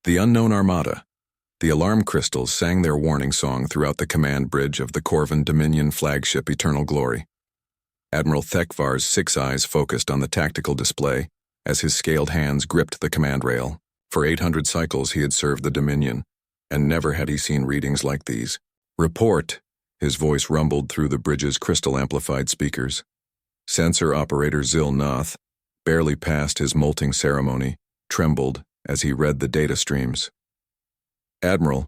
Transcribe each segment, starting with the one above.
The unknown armada. The alarm crystals sang their warning song throughout the command bridge of the Corvan Dominion flagship Eternal Glory. Admiral Thekvar's 6 eyes focused on the tactical display as his scaled hands gripped the command rail. For 800 cycles he had served the Dominion, and never had he seen readings like these. "Report," his voice rumbled through the bridge's crystal-amplified speakers. Sensor operator Zil Nath, barely past his molting ceremony, trembled as he read the data streams. "Admiral,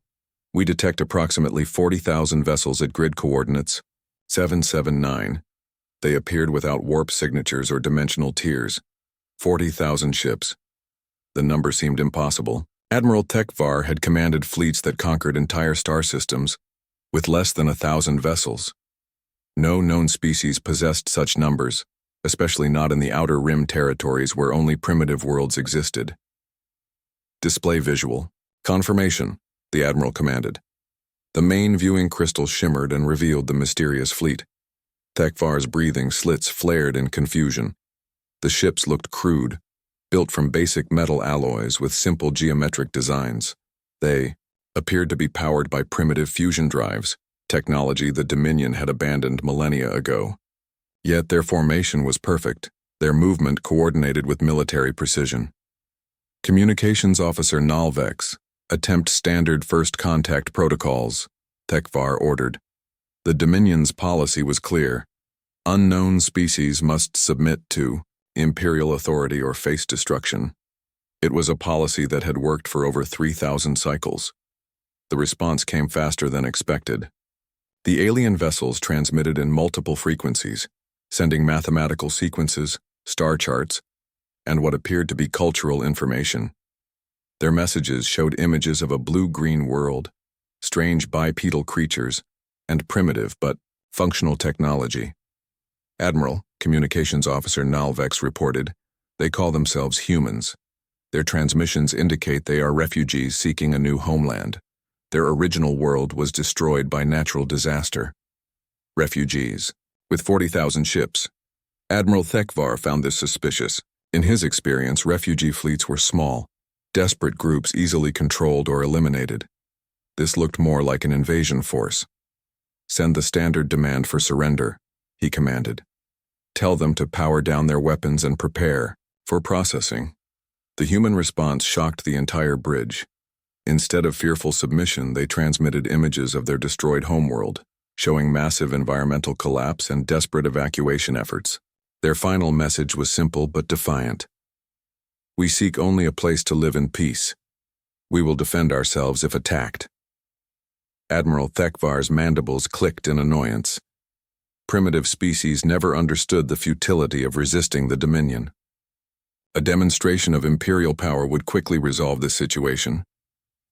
we detect approximately 40,000 vessels at grid coordinates 779. They appeared without warp signatures or dimensional tiers. 40,000 ships." The number seemed impossible. Admiral Thekvar had commanded fleets that conquered entire star systems with less than 1,000 vessels. No known species possessed such numbers, especially not in the outer rim territories where only primitive worlds existed. "Display visual. Confirmation," the Admiral commanded. The main viewing crystal shimmered and revealed the mysterious fleet. Thekvar's breathing slits flared in confusion. The ships looked crude, built from basic metal alloys with simple geometric designs. They appeared to be powered by primitive fusion drives, technology the Dominion had abandoned millennia ago. Yet their formation was perfect, their movement coordinated with military precision. "Communications Officer Nalvex, attempt standard first contact protocols," Thekvar ordered. The Dominion's policy was clear. Unknown species must submit to Imperial authority or face destruction. It was a policy that had worked for over 3,000 cycles. The response came faster than expected. The alien vessels transmitted in multiple frequencies, sending mathematical sequences, star charts, and what appeared to be cultural information. Their messages showed images of a blue-green world, strange bipedal creatures, and primitive but functional technology. "Admiral," Communications Officer Nalvex reported, "they call themselves humans. Their transmissions indicate they are refugees seeking a new homeland. Their original world was destroyed by natural disaster." Refugees, with 40,000 ships. Admiral Thekvar found this suspicious. In his experience, refugee fleets were small, desperate groups easily controlled or eliminated. This looked more like an invasion force. "Send the standard demand for surrender," he commanded. "Tell them to power down their weapons and prepare for processing." The human response shocked the entire bridge. Instead of fearful submission, they transmitted images of their destroyed homeworld, showing massive environmental collapse and desperate evacuation efforts. Their final message was simple but defiant. "We seek only a place to live in peace. We will defend ourselves if attacked." Admiral Thekvar's mandibles clicked in annoyance. Primitive species never understood the futility of resisting the Dominion. A demonstration of Imperial power would quickly resolve this situation.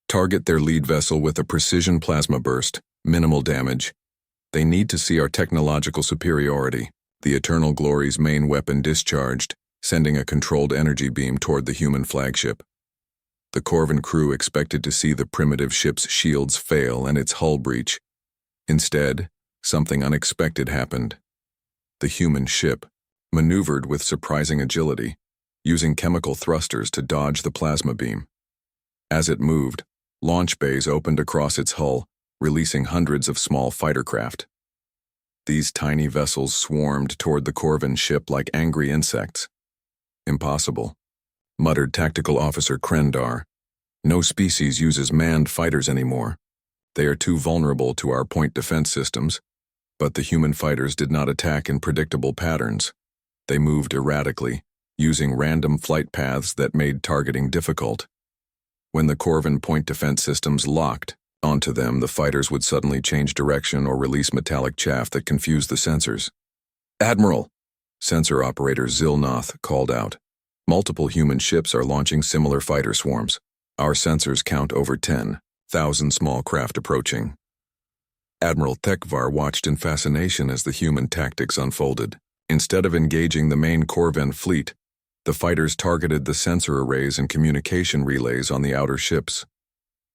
Target their lead vessel with a precision plasma burst, minimal damage. They need to see our technological superiority. The Eternal Glory's main weapon discharged, sending a controlled energy beam toward the human flagship. The Corvan crew expected to see the primitive ship's shields fail and its hull breach. Instead, something unexpected happened. The human ship maneuvered with surprising agility, using chemical thrusters to dodge the plasma beam. As it moved, launch bays opened across its hull, releasing hundreds of small fighter craft. These tiny vessels swarmed toward the Corvan ship like angry insects. "Impossible," muttered Tactical Officer Krendar. "No species uses manned fighters anymore. They are too vulnerable to our point defense systems." But the human fighters did not attack in predictable patterns. They moved erratically, using random flight paths that made targeting difficult. When the Corvan point defense systems locked onto them, the fighters would suddenly change direction or release metallic chaff that confused the sensors. "Admiral," sensor operator Zilnath called out. "Multiple human ships are launching similar fighter swarms. Our sensors count over 10,000 small craft approaching." Admiral Thekvar watched in fascination as the human tactics unfolded. Instead of engaging the main Corvan fleet, the fighters targeted the sensor arrays and communication relays on the outer ships.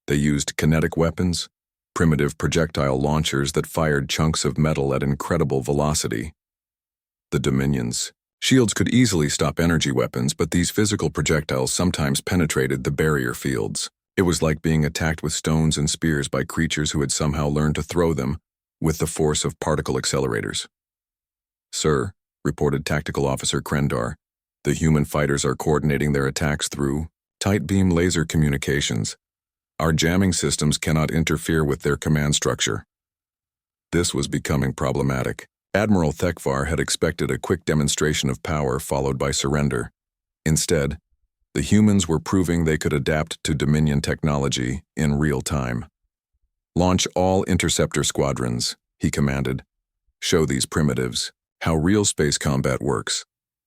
They used kinetic weapons, primitive projectile launchers that fired chunks of metal at incredible velocity. The Dominion's shields could easily stop energy weapons, but these physical projectiles sometimes penetrated the barrier fields. It was like being attacked with stones and spears by creatures who had somehow learned to throw them with the force of particle accelerators. "Sir," reported Tactical Officer Krendar, "the human fighters are coordinating their attacks through tight beam laser communications. Our jamming systems cannot interfere with their command structure." This was becoming problematic. Admiral Thekvar had expected a quick demonstration of power followed by surrender. Instead, the humans were proving they could adapt to Dominion technology in real time. "Launch all interceptor squadrons," he commanded. "Show these primitives how real space combat works."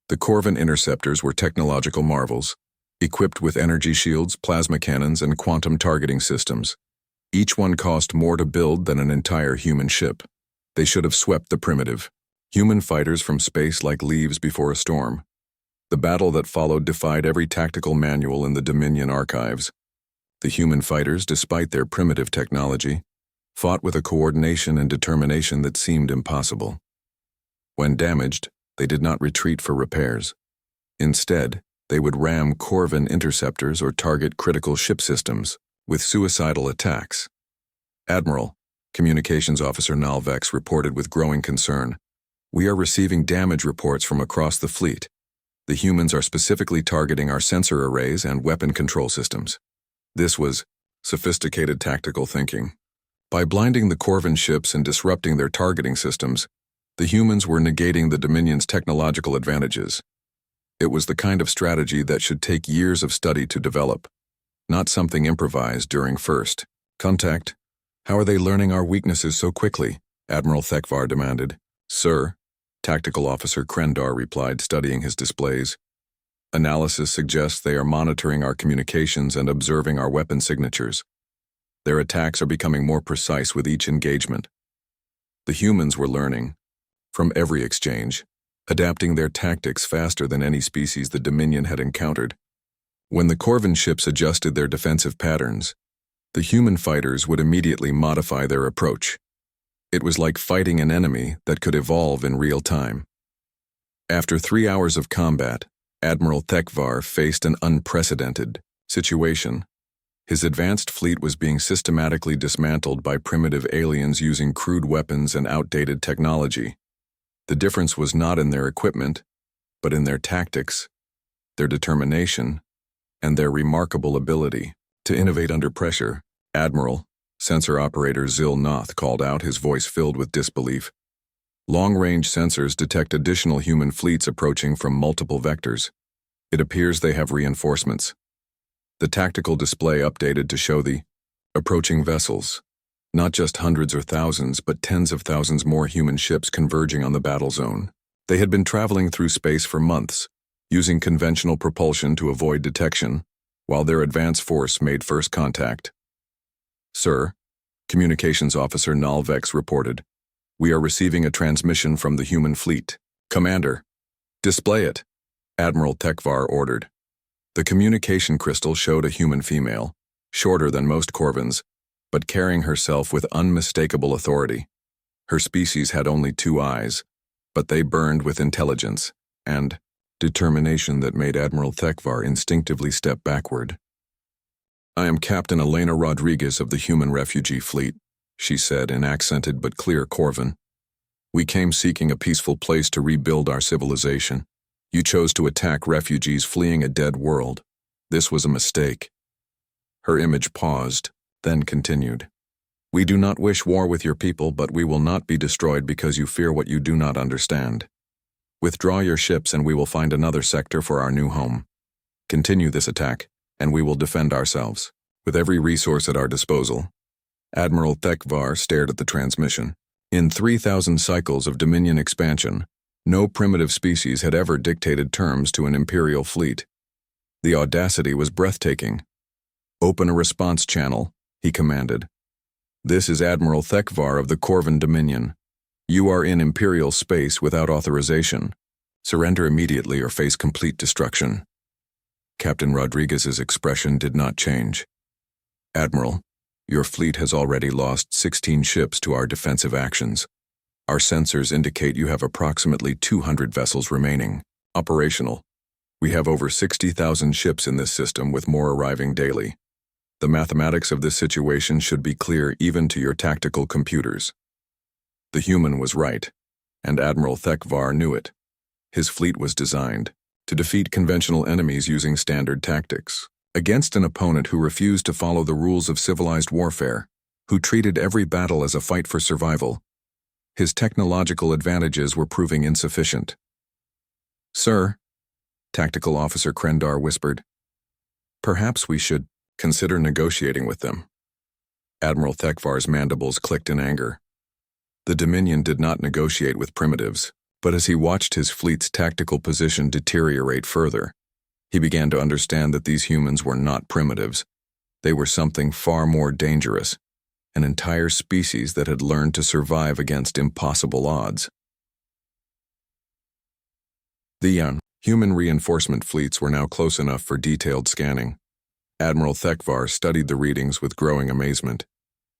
The Corvin interceptors were technological marvels, equipped with energy shields, plasma cannons, and quantum targeting systems. Each one cost more to build than an entire human ship. They should have swept the primitive human fighters from space like leaves before a storm. The battle that followed defied every tactical manual in the Dominion archives. The human fighters, despite their primitive technology, fought with a coordination and determination that seemed impossible. When damaged, they did not retreat for repairs. Instead, they would ram Corvin interceptors or target critical ship systems with suicidal attacks. "Admiral," Communications Officer Nalvex reported with growing concern, "we are receiving damage reports from across the fleet. The humans are specifically targeting our sensor arrays and weapon control systems." This was sophisticated tactical thinking. By blinding the Corvin ships and disrupting their targeting systems, the humans were negating the Dominion's technological advantages. It was the kind of strategy that should take years of study to develop, not something improvised during first contact. "How are they learning our weaknesses so quickly?" Admiral Thekvar demanded. "Sir," Tactical Officer Krendar replied, studying his displays, "analysis suggests they are monitoring our communications and observing our weapon signatures. Their attacks are becoming more precise with each engagement." The humans were learning from every exchange, adapting their tactics faster than any species the Dominion had encountered. When the Corvin ships adjusted their defensive patterns, the human fighters would immediately modify their approach. It was like fighting an enemy that could evolve in real time. After 3 hours of combat, Admiral Thekvar faced an unprecedented situation. His advanced fleet was being systematically dismantled by primitive aliens using crude weapons and outdated technology. The difference was not in their equipment, but in their tactics, their determination, and their remarkable ability to innovate under pressure. "Admiral," Sensor Operator Zil Noth called out, his voice filled with disbelief. "Long-range sensors detect additional human fleets approaching from multiple vectors. It appears they have reinforcements." The tactical display updated to show the approaching vessels, not just hundreds or thousands, but tens of thousands more human ships converging on the battle zone. They had been traveling through space for months, using conventional propulsion to avoid detection, while their advance force made first contact. "Sir," Communications Officer Nalvex reported, "we are receiving a transmission from the human fleet." "Commander, display it," Admiral Thekvar ordered. The communication crystal showed a human female, shorter than most Corvins, but carrying herself with unmistakable authority. Her species had only 2 eyes, but they burned with intelligence and determination that made Admiral Thekvar instinctively step backward. "I am Captain Elena Rodriguez of the Human Refugee Fleet," she said in accented but clear Corvin. "We came seeking a peaceful place to rebuild our civilization. You chose to attack refugees fleeing a dead world. This was a mistake." Her image paused, then continued. "We do not wish war with your people, but we will not be destroyed because you fear what you do not understand. Withdraw your ships and we will find another sector for our new home. Continue this attack, and we will defend ourselves with every resource at our disposal." Admiral Thekvar stared at the transmission. In 3,000 cycles of Dominion expansion, no primitive species had ever dictated terms to an Imperial fleet. The audacity was breathtaking. "Open a response channel," he commanded. "This is Admiral Thekvar of the Corvin Dominion. You are in Imperial space without authorization. Surrender immediately or face complete destruction." Captain Rodriguez's expression did not change. "Admiral, your fleet has already lost 16 ships to our defensive actions. Our sensors indicate you have approximately 200 vessels remaining, operational. We have over 60,000 ships in this system with more arriving daily. The mathematics of this situation should be clear even to your tactical computers. The human was right, and Admiral Thekvar knew it. His fleet was designed to defeat conventional enemies using standard tactics, against an opponent who refused to follow the rules of civilized warfare, who treated every battle as a fight for survival. His technological advantages were proving insufficient. "Sir," Tactical Officer Krendar whispered, "perhaps we should consider negotiating with them." Admiral Thekvar's mandibles clicked in anger. The Dominion did not negotiate with primitives, but as he watched his fleet's tactical position deteriorate further, he began to understand that these humans were not primitives. They were something far more dangerous, an entire species that had learned to survive against impossible odds. The human reinforcement fleets were now close enough for detailed scanning. Admiral Thekvar studied the readings with growing amazement.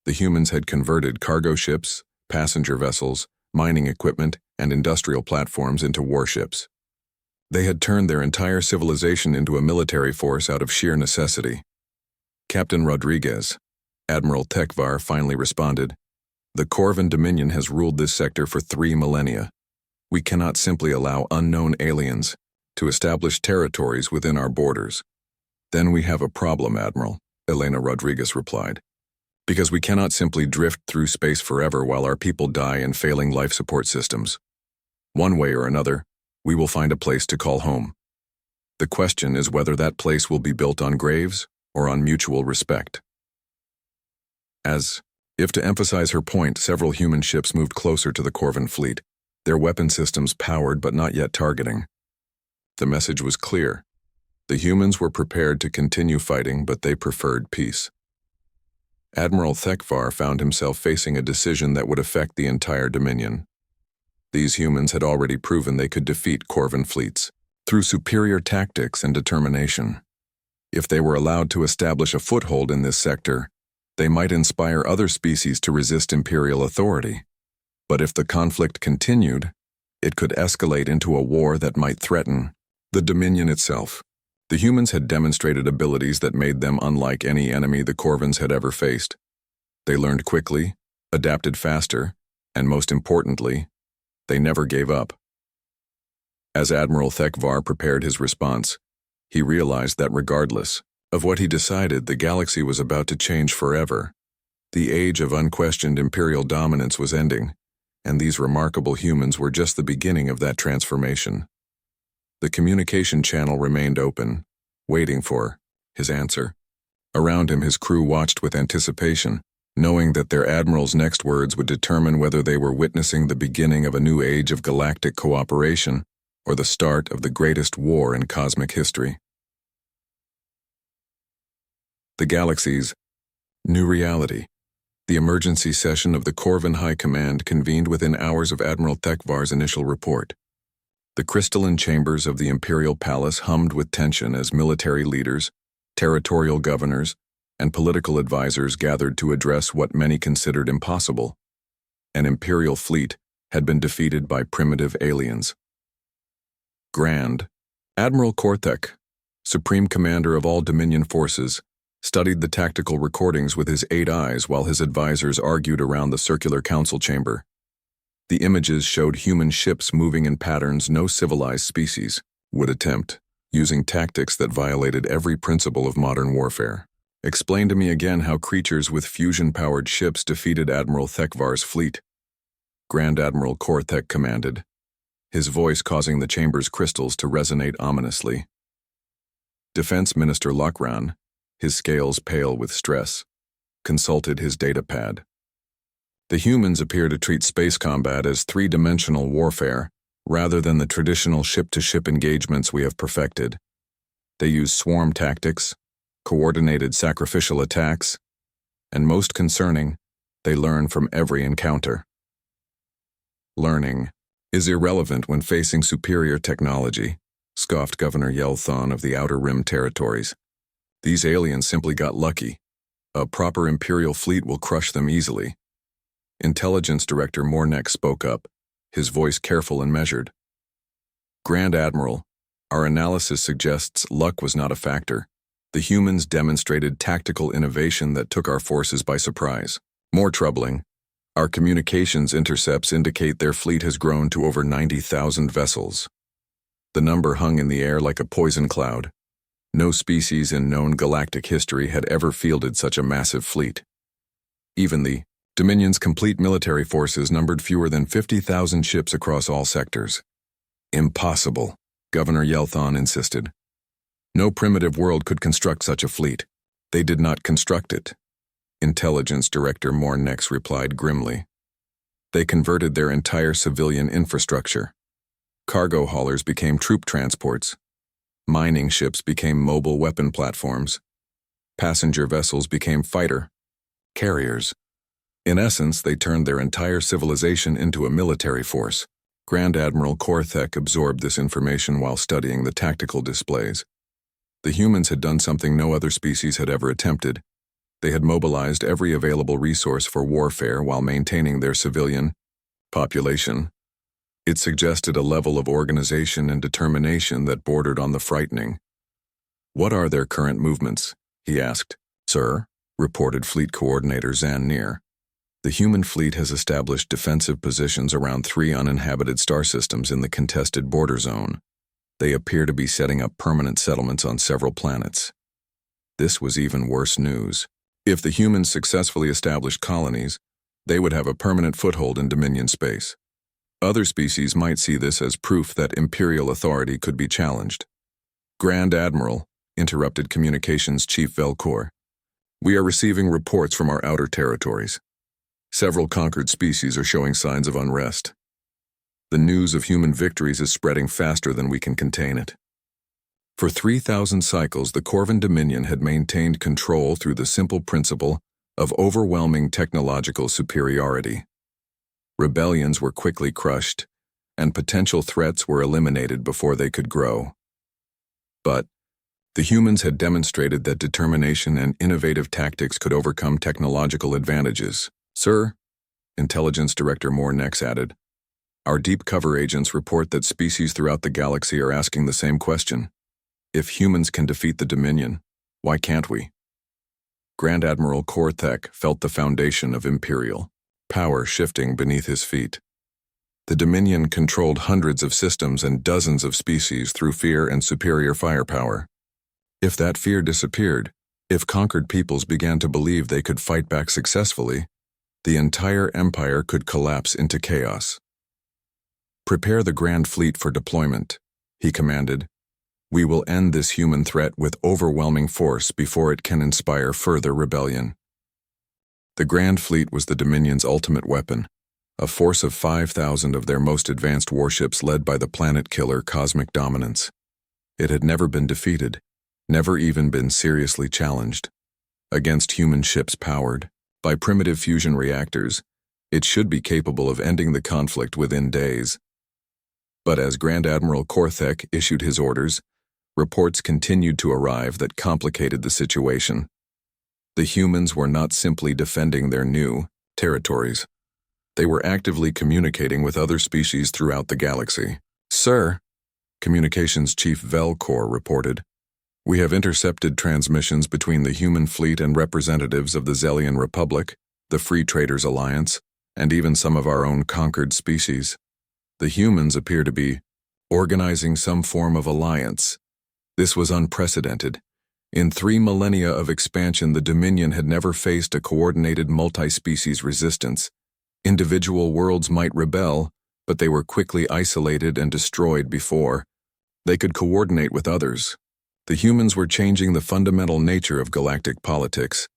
The humans had converted cargo ships, passenger vessels, mining equipment, and industrial platforms into warships. They had turned their entire civilization into a military force out of sheer necessity. "Captain Rodriguez," Admiral Thekvar finally responded, "the Corvan Dominion has ruled this sector for 3 millennia. We cannot simply allow unknown aliens to establish territories within our borders." "Then we have a problem, Admiral," Elena Rodriguez replied, "because we cannot simply drift through space forever while our people die in failing life support systems. One way or another, we will find a place to call home. The question is whether that place will be built on graves or on mutual respect." As if to emphasize her point, several human ships moved closer to the Corvan fleet, their weapon systems powered but not yet targeting. The message was clear. The humans were prepared to continue fighting, but they preferred peace. Admiral Thekvar found himself facing a decision that would affect the entire Dominion. These humans had already proven they could defeat Corvan fleets through superior tactics and determination. If they were allowed to establish a foothold in this sector, they might inspire other species to resist imperial authority. But if the conflict continued, it could escalate into a war that might threaten the Dominion itself. The humans had demonstrated abilities that made them unlike any enemy the Corvans had ever faced. They learned quickly, adapted faster, and most importantly, they never gave up. As Admiral Thekvar prepared his response, he realized that regardless of what he decided, the galaxy was about to change forever. The age of unquestioned imperial dominance was ending, and these remarkable humans were just the beginning of that transformation. The communication channel remained open, waiting for his answer. Around him, his crew watched with anticipation, knowing that their admiral's next words would determine whether they were witnessing the beginning of a new age of galactic cooperation or the start of the greatest war in cosmic history. The galaxy's new reality. The emergency session of the Corvan High Command convened within hours of Admiral Thekvar's initial report. The crystalline chambers of the Imperial Palace hummed with tension as military leaders, territorial governors, and political advisors gathered to address what many considered impossible. An Imperial fleet had been defeated by primitive aliens. Grand Admiral Korthek, Supreme Commander of all Dominion forces, studied the tactical recordings with his 8 eyes while his advisors argued around the circular council chamber. The images showed human ships moving in patterns no civilized species would attempt, using tactics that violated every principle of modern warfare. "Explain to me again how creatures with fusion-powered ships defeated Admiral Thekvar's fleet," Grand Admiral Korthek commanded, his voice causing the chamber's crystals to resonate ominously. Defense Minister Lokran, his scales pale with stress, consulted his data pad. "The humans appear to treat space combat as 3-dimensional warfare, rather than the traditional ship-to-ship engagements we have perfected. They use swarm tactics, coordinated sacrificial attacks, and most concerning, they learn from every encounter." "Learning is irrelevant when facing superior technology," scoffed Governor Yelthon of the Outer Rim territories. "These aliens simply got lucky. A proper Imperial fleet will crush them easily." Intelligence Director Mornek spoke up, his voice careful and measured. "Grand Admiral, our analysis suggests luck was not a factor. The humans demonstrated tactical innovation that took our forces by surprise. More troubling, our communications intercepts indicate their fleet has grown to over 90,000 vessels. The number hung in the air like a poison cloud. No species in known galactic history had ever fielded such a massive fleet. Even the Dominion's complete military forces numbered fewer than 50,000 ships across all sectors. Impossible, Governor Yelthon insisted. No primitive world could construct such a fleet. They did not construct it. Intelligence Director Mornex replied grimly. They converted their entire civilian infrastructure. Cargo haulers became troop transports. Mining ships became mobile weapon platforms. Passenger vessels became fighter carriers. In essence, they turned their entire civilization into a military force. Grand Admiral Korthek absorbed this information while studying the tactical displays. The humans had done something no other species had ever attempted. They had mobilized every available resource for warfare while maintaining their civilian population. It suggested a level of organization and determination that bordered on the frightening. "What are their current movements?" he asked. "Sir," reported Fleet Coordinator Zan Neer. "The human fleet has established defensive positions around 3 uninhabited star systems in the contested border zone. They appear to be setting up permanent settlements on several planets." This was even worse news. If the humans successfully established colonies, they would have a permanent foothold in Dominion space. Other species might see this as proof that imperial authority could be challenged. "Grand Admiral," interrupted Communications Chief Velcor, "we are receiving reports from our outer territories. Several conquered species are showing signs of unrest. The news of human victories is spreading faster than we can contain it." For 3,000 cycles, the Corvan Dominion had maintained control through the simple principle of overwhelming technological superiority. Rebellions were quickly crushed, and potential threats were eliminated before they could grow. But the humans had demonstrated that determination and innovative tactics could overcome technological advantages. "Sir," Intelligence Director Mornex added, "our deep cover agents report that species throughout the galaxy are asking the same question. If humans can defeat the Dominion, why can't we?" Grand Admiral Korthek felt the foundation of imperial power shifting beneath his feet. The Dominion controlled hundreds of systems and dozens of species through fear and superior firepower. If that fear disappeared, if conquered peoples began to believe they could fight back successfully, the entire empire could collapse into chaos. "Prepare the Grand Fleet for deployment," he commanded. "We will end this human threat with overwhelming force before it can inspire further rebellion." The Grand Fleet was the Dominion's ultimate weapon, a force of 5,000 of their most advanced warships led by the planet killer Cosmic Dominance. It had never been defeated, never even been seriously challenged. Against human ships powered by primitive fusion reactors, it should be capable of ending the conflict within days. But as Grand Admiral Korthek issued his orders, reports continued to arrive that complicated the situation. The humans were not simply defending their new territories. They were actively communicating with other species throughout the galaxy. "Sir," Communications Chief Velcor reported, "we have intercepted transmissions between the human fleet and representatives of the Zellian Republic, the Free Traders Alliance, and even some of our own conquered species. The humans appear to be organizing some form of alliance. This was unprecedented. In 3 millennia of expansion, the Dominion had never faced a coordinated multi-species resistance. Individual worlds might rebel, but they were quickly isolated and destroyed before they could coordinate with others. The humans were changing the fundamental nature of galactic politics."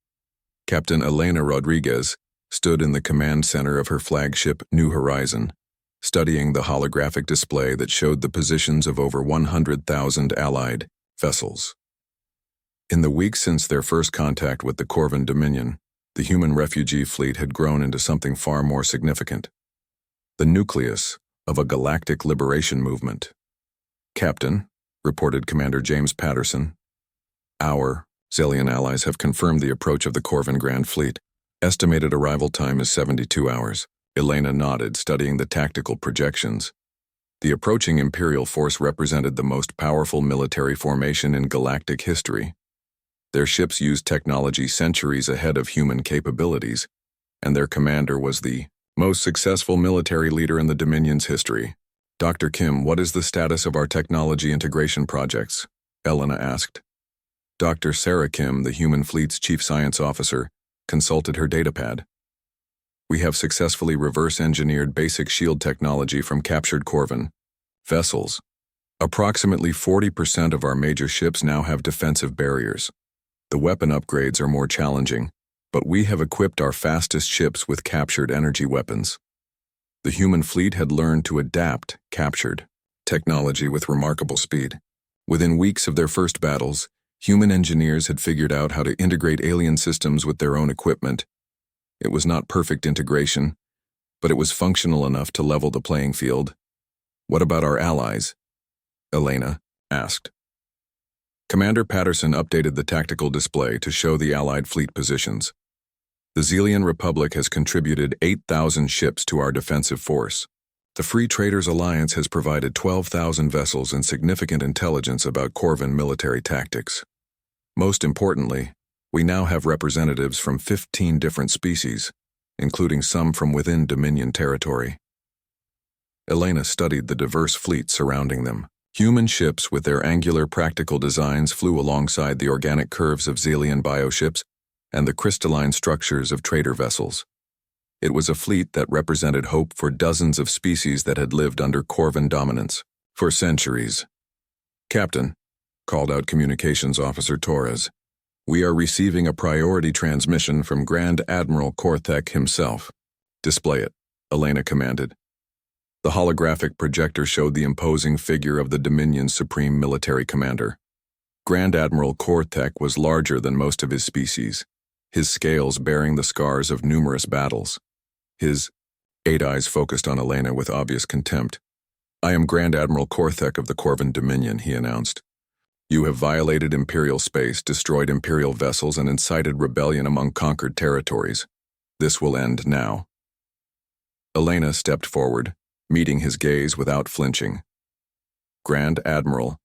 Captain Elena Rodriguez stood in the command center of her flagship New Horizon, studying the holographic display that showed the positions of over 100,000 allied vessels. In the weeks since their first contact with the Corvan Dominion, the human refugee fleet had grown into something far more significant: the nucleus of a galactic liberation movement. "Captain," reported Commander James Patterson, "our Zellian allies have confirmed the approach of the Corvan Grand Fleet. Estimated arrival time is 72 hours. Elena nodded, studying the tactical projections. The approaching Imperial force represented the most powerful military formation in galactic history. Their ships used technology centuries ahead of human capabilities, and their commander was the most successful military leader in the Dominion's history. Dr. Kim, what is the status of our technology integration projects? Elena asked. Dr. Sarah Kim, the human fleet's chief science officer, consulted her datapad. We have successfully reverse-engineered basic shield technology from captured Corvin vessels. Approximately 40% of our major ships now have defensive barriers. The weapon upgrades are more challenging, but we have equipped our fastest ships with captured energy weapons. The human fleet had learned to adapt captured technology with remarkable speed. Within weeks of their first battles, human engineers had figured out how to integrate alien systems with their own equipment. It was not perfect integration, but it was functional enough to level the playing field. What about our allies? Elena asked. Commander Patterson updated the tactical display to show the Allied fleet positions. The Zelian Republic has contributed 8,000 ships to our defensive force. The Free Traders Alliance has provided 12,000 vessels and significant intelligence about Corvin military tactics. Most importantly, we now have representatives from 15 different species, including some from within Dominion territory. Elena studied the diverse fleet surrounding them. Human ships with their angular practical designs flew alongside the organic curves of Zelian bioships and the crystalline structures of trader vessels. It was a fleet that represented hope for dozens of species that had lived under Corvin dominance for centuries. Captain, called out Communications Officer Torres, we are receiving a priority transmission from Grand Admiral Korthek himself. Display it, Elena commanded. The holographic projector showed the imposing figure of the Dominion's supreme military commander. Grand Admiral Korthek was larger than most of his species, his scales bearing the scars of numerous battles. His 8 eyes focused on Elena with obvious contempt. I am Grand Admiral Korthek of the Corvin Dominion, he announced. You have violated Imperial space, destroyed Imperial vessels, and incited rebellion among conquered territories. This will end now. Elena stepped forward, meeting his gaze without flinching. Grand Admiral,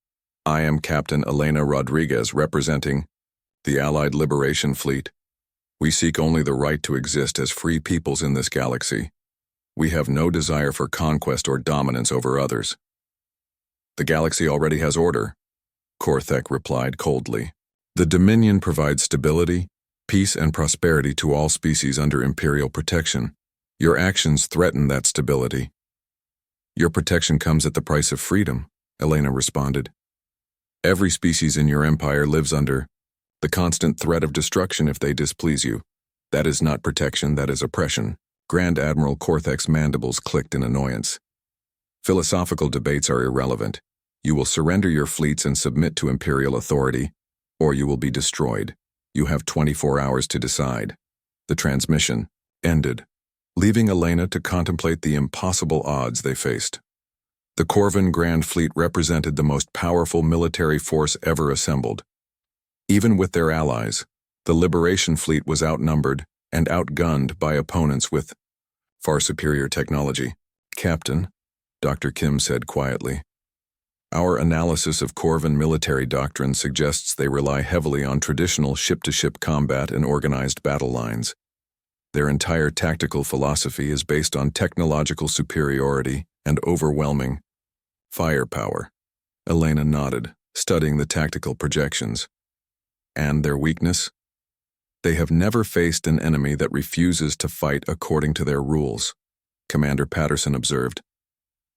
I am Captain Elena Rodriguez representing the Allied Liberation Fleet. We seek only the right to exist as free peoples in this galaxy. We have no desire for conquest or dominance over others. The galaxy already has order, Korthek replied coldly. The Dominion provides stability, peace, and prosperity to all species under Imperial protection. Your actions threaten that stability. Your protection comes at the price of freedom, Elena responded. Every species in your empire lives under the constant threat of destruction if they displease you. That is not protection, that is oppression. Grand Admiral Korthek's mandibles clicked in annoyance. Philosophical debates are irrelevant. You will surrender your fleets and submit to Imperial authority, or you will be destroyed. You have 24 hours to decide. The transmission ended, leaving Elena to contemplate the impossible odds they faced. The Corvin Grand Fleet represented the most powerful military force ever assembled. Even with their allies, the Liberation Fleet was outnumbered and outgunned by opponents with far superior technology. Captain, Dr. Kim said quietly, our analysis of Corvin military doctrine suggests they rely heavily on traditional ship-to-ship combat and organized battle lines. Their entire tactical philosophy is based on technological superiority and overwhelming firepower. Elena nodded, studying the tactical projections. And their weakness? They have never faced an enemy that refuses to fight according to their rules, Commander Patterson observed.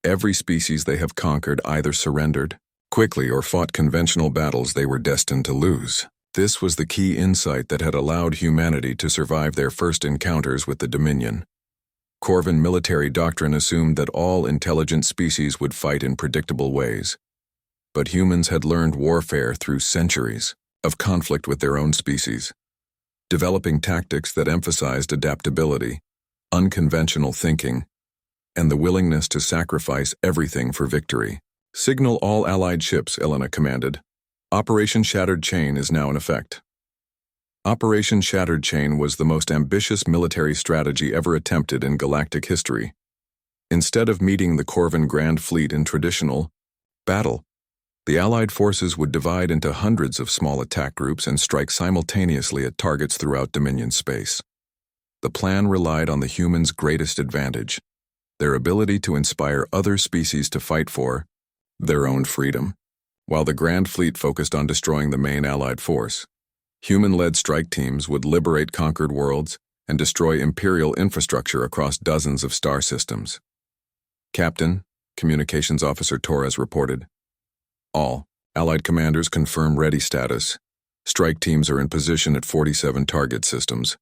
Every species they have conquered either surrendered quickly or fought conventional battles they were destined to lose. This was the key insight that had allowed humanity to survive their first encounters with the Dominion. Corvin military doctrine assumed that all intelligent species would fight in predictable ways. But humans had learned warfare through centuries of conflict with their own species, developing tactics that emphasized adaptability, unconventional thinking, and the willingness to sacrifice everything for victory. Signal all Allied ships, Elena commanded. Operation Shattered Chain is now in effect. Operation Shattered Chain was the most ambitious military strategy ever attempted in galactic history. Instead of meeting the Corvin Grand Fleet in traditional battle, The Allied forces would divide into hundreds of small attack groups and strike simultaneously at targets throughout Dominion space. The plan relied on the humans' greatest advantage, their ability to inspire other species to fight for their own freedom. While the Grand Fleet focused on destroying the main Allied force, human-led strike teams would liberate conquered worlds and destroy Imperial infrastructure across dozens of star systems. Captain, Communications Officer Torres reported. All Allied commanders confirm ready status. Strike teams are in position at 47 target systems.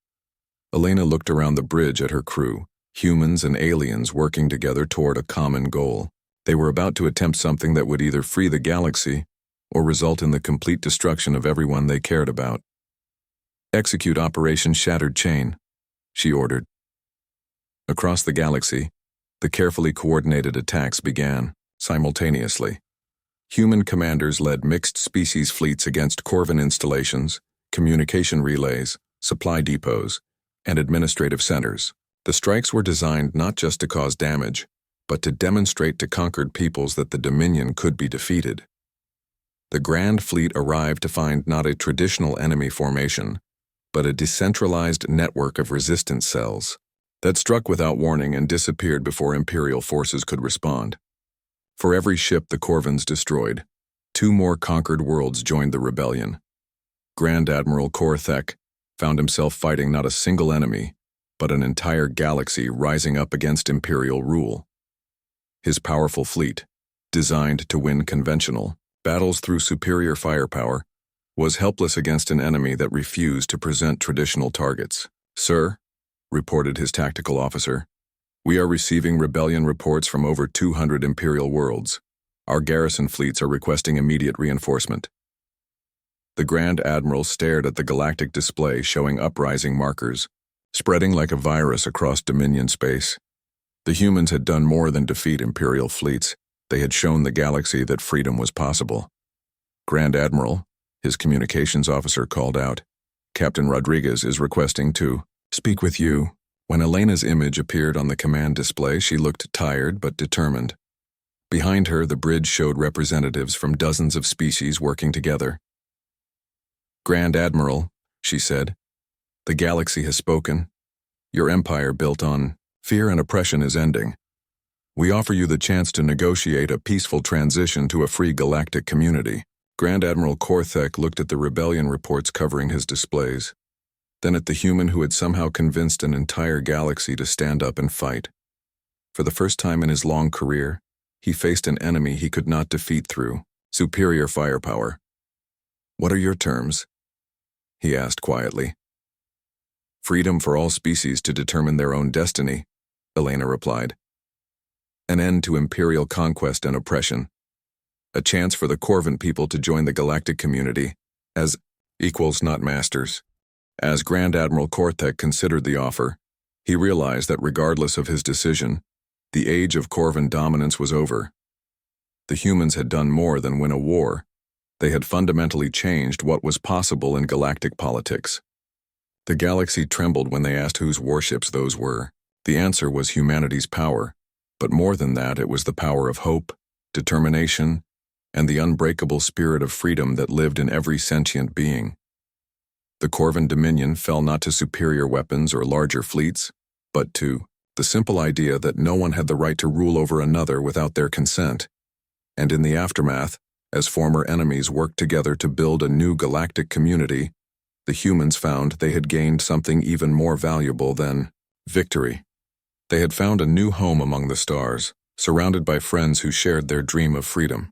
Elena looked around the bridge at her crew, humans and aliens working together toward a common goal. They were about to attempt something that would either free the galaxy or result in the complete destruction of everyone they cared about. Execute Operation Shattered Chain, she ordered. Across the galaxy, the carefully coordinated attacks began, simultaneously. Human commanders led mixed-species fleets against Corvan installations, communication relays, supply depots, and administrative centers. The strikes were designed not just to cause damage, but to demonstrate to conquered peoples that the Dominion could be defeated. The Grand Fleet arrived to find not a traditional enemy formation, but a decentralized network of resistance cells that struck without warning and disappeared before Imperial forces could respond. For every ship the Corvans destroyed, 2 more conquered worlds joined the rebellion. Grand Admiral Korthek found himself fighting not a single enemy, but an entire galaxy rising up against Imperial rule. His powerful fleet, designed to win conventional battles through superior firepower, was helpless against an enemy that refused to present traditional targets. "Sir," reported his tactical officer, "we are receiving rebellion reports from over 200 Imperial worlds. Our garrison fleets are requesting immediate reinforcement." The Grand Admiral stared at the galactic display showing uprising markers, spreading like a virus across Dominion space. The humans had done more than defeat Imperial fleets. They had shown the galaxy that freedom was possible. "Grand Admiral," his communications officer called out, "Captain Rodriguez is requesting to speak with you." When Elena's image appeared on the command display, she looked tired but determined. Behind her, the bridge showed representatives from dozens of species working together. "Grand Admiral," she said, "the galaxy has spoken. Your empire built on fear and oppression is ending. We offer you the chance to negotiate a peaceful transition to a free galactic community." Grand Admiral Korthek looked at the rebellion reports covering his displays, then at the human who had somehow convinced an entire galaxy to stand up and fight. For the first time in his long career, he faced an enemy he could not defeat through superior firepower. "What are your terms?" he asked quietly. "Freedom for all species to determine their own destiny," Elena replied. "An end to imperial conquest and oppression. A chance for the Corvan people to join the galactic community as equals, not masters." As Grand Admiral Korthek considered the offer, he realized that regardless of his decision, the age of Corvan dominance was over. The humans had done more than win a war. They had fundamentally changed what was possible in galactic politics. The galaxy trembled when they asked whose warships those were. The answer was humanity's power, but more than that, it was the power of hope, determination, and the unbreakable spirit of freedom that lived in every sentient being. The Corvan Dominion fell not to superior weapons or larger fleets, but to the simple idea that no one had the right to rule over another without their consent. And in the aftermath, as former enemies worked together to build a new galactic community, the humans found they had gained something even more valuable than victory. They had found a new home among the stars, surrounded by friends who shared their dream of freedom.